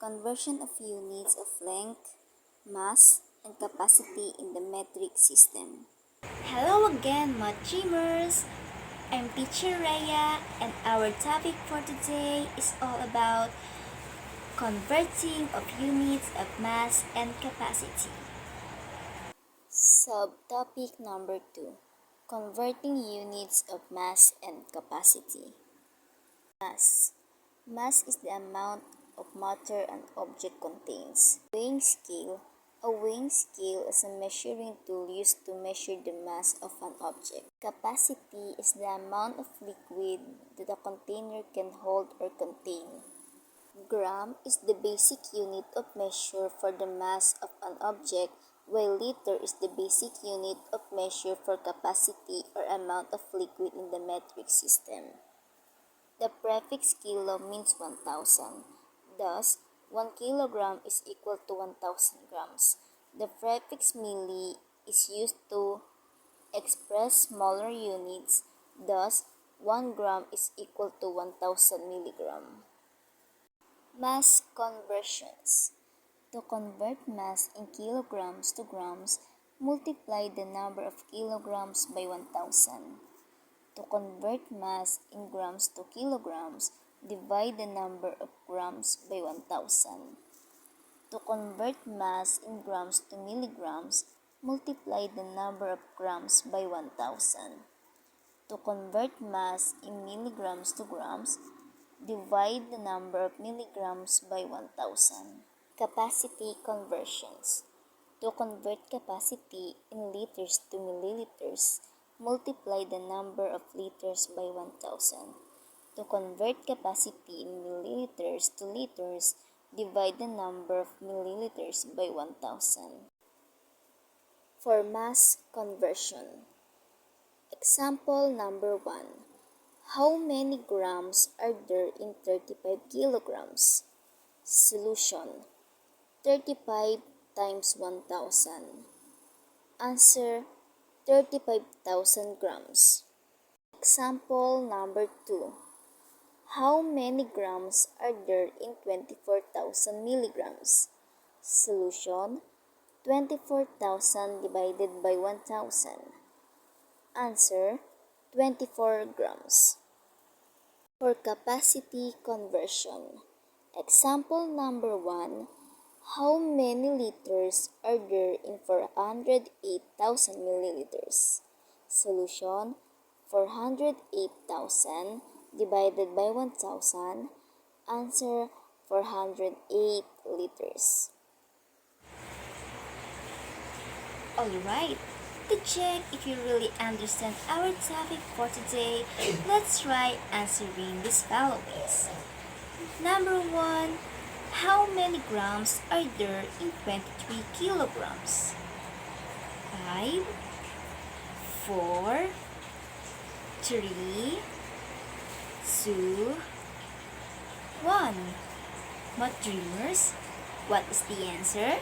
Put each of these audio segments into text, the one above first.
conversion of units of length, mass, and capacity in the metric system. Hello again, Math Dreamers! I'm Teacher Rhea, and our topic for today is all about converting of units of mass and capacity. Subtopic number 2. Converting units of mass and capacity. Mass. Mass is the amount of matter an object contains. Weighing scale. A weighing scale is a measuring tool used to measure the mass of an object. Capacity is the amount of liquid that a container can hold or contain. Gram is the basic unit of measure for the mass of an object, while liter is the basic unit of measure for capacity or amount of liquid in the metric system. The prefix kilo means 1,000. Thus, 1 kilogram is equal to 1,000 grams. The prefix milli is used to express smaller units. Thus, 1 gram is equal to 1,000 milligram. Mass conversions. To convert mass in kilograms to grams, multiply the number of kilograms by 1,000. To convert mass in grams to kilograms, divide the number of grams by 1,000. To convert mass in grams to milligrams, multiply the number of grams by 1,000. To convert mass in milligrams to grams, divide the number of milligrams by 1,000. Capacity conversions. To convert capacity in liters to milliliters, multiply the number of liters by 1,000. To convert capacity in milliliters to liters, divide the number of milliliters by 1,000. For mass conversion. Example number 1. How many grams are there in 35 kilograms? Solution. 35 times 1,000. Answer, 35,000 grams. Example number 2. How many grams are there in 24,000 milligrams? Solution, 24,000 divided by 1,000. Answer, 24 grams. For capacity conversion. Example number 1. How many liters are there in 408,000 milliliters? Solution, 408,000 divided by 1,000. Answer, 408 liters. Alright, to check if you really understand our topic for today, let's try answering these followings. Number 1. How many grams are there in 23 kilograms? 5, 4, 3, 2, 1. Math Dreamers, what is the answer?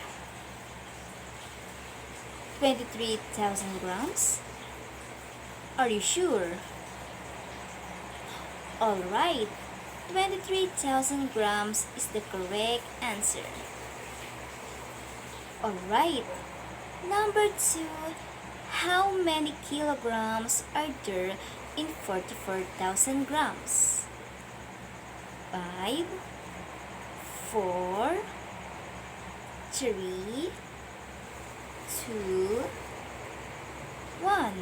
23,000 grams? Are you sure? Alright, 23,000 grams is the correct answer. Alright, number 2. How many kilograms are there in 44,000 grams? 5, 4, 3, 2, 1.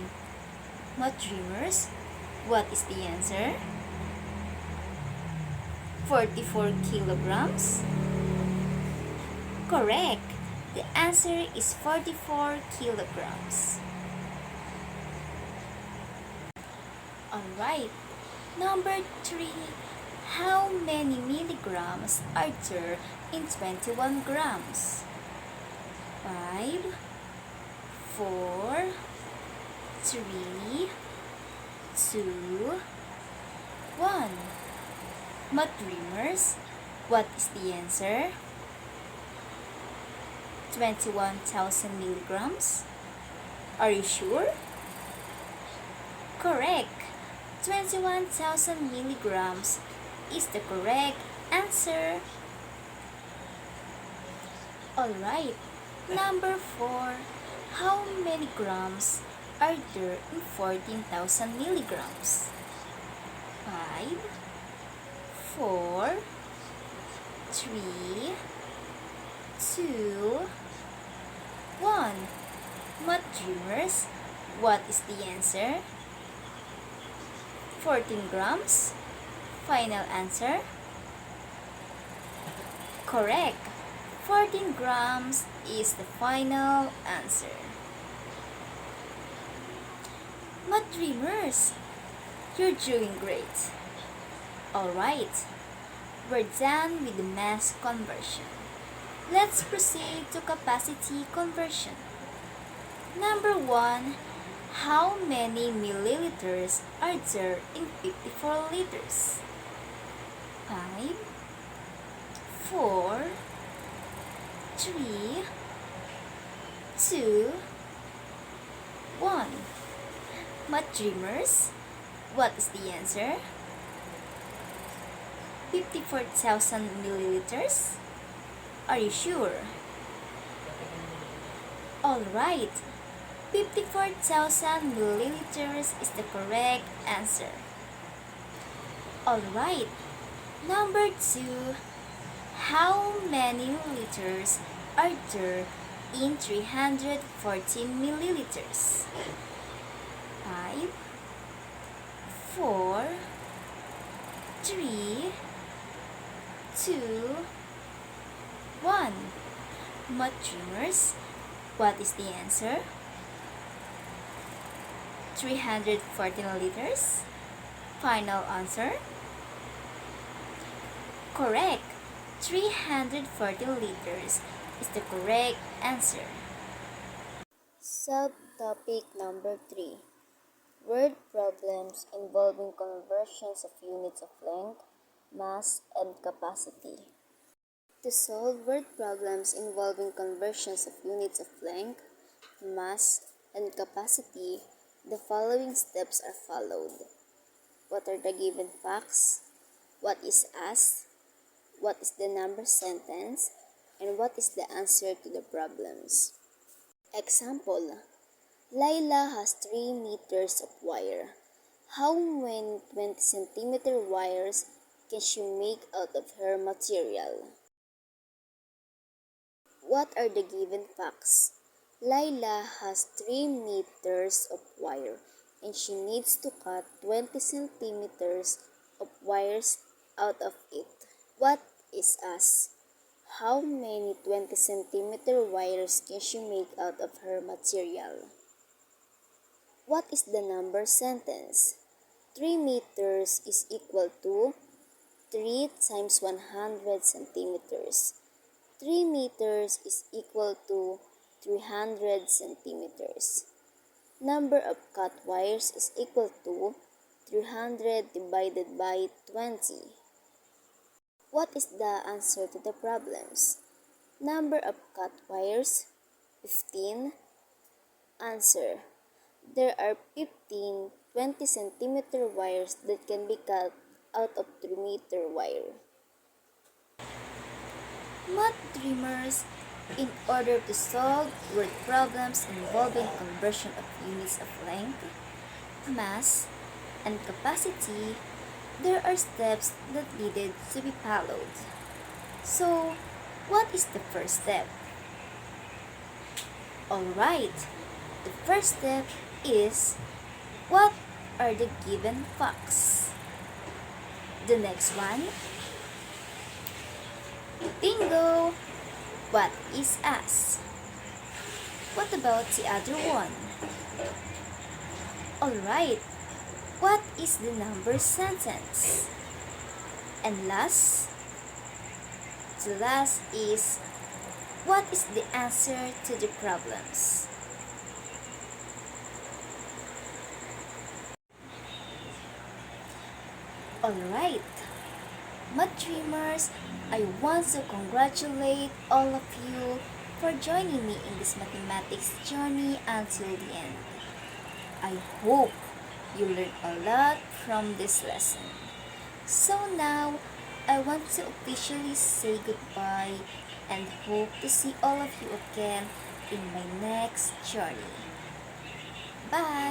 Math Dreamers, what is the answer? 44 kilograms? Correct. The answer is 44 kilograms. Alright. Number 3. How many milligrams are there in 21 grams? 5, 4, 3, 2, 1. Math Dreamers, what is the answer? 21,000 milligrams? Are you sure? Correct. 21,000 milligrams is the correct answer. Alright. Number 4. How many grams are there in 14,000 milligrams? 5, 4, 3, 2, 1. Math dreamers, what is the answer? 14 grams. Final answer? Correct. 14 grams is the final answer. Math dreamers, you're doing great. Alright, we're done with the mass conversion. Let's proceed to capacity conversion. Number 1, how many milliliters are there in 54 liters? 5, 4, 3, 2, 1. Math dreamers, what is the answer? 54,000 milliliters? Are you sure? Alright, 54,000 milliliters is the correct answer. Alright, number 2, how many liters are there in 314 milliliters? 5, 4, 3, 2, 1. Math dreamers, what is the answer? 314 liters? Final answer? Correct. 340 liters is the correct answer. Subtopic number 3. Word problems involving conversions of units of length, mass, and capacity. To solve word problems involving conversions of units of length, mass, and capacity, the following steps are followed. What are the given facts? What is asked? What is the number sentence? And what is the answer to the problems? Example, Laila has 3 meters of wire. How many 20 centimeter wires can she make out of her material? What are the given facts? Laila has 3 meters of wire and she needs to cut 20 centimeters of wires out of it. What is asked? How many 20 centimeter wires can she make out of her material? What is the number sentence? 3 meters is equal to 3 times 100 centimeters. 3 meters is equal to 300 centimeters. Number of cut wires is equal to 300 divided by 20. What is the answer to the problems? Number of cut wires, 15. Answer. There are 15 20 centimeter wires that can be cut out of 3 meter wire. Math dreamers, in order to solve word problems involving conversion of units of length, mass, and capacity, there are steps that needed to be followed. So, what is the first step? Alright, the first step is, what are the given facts? The next one, bingo! What is asked? What about the other one? Alright, what is the number sentence? And last, the last is, what is the answer to the problems? Alright, Math dreamers, I want to congratulate all of you for joining me in this mathematics journey until the end. I hope you learned a lot from this lesson. So now, I want to officially say goodbye and hope to see all of you again in my next journey. Bye!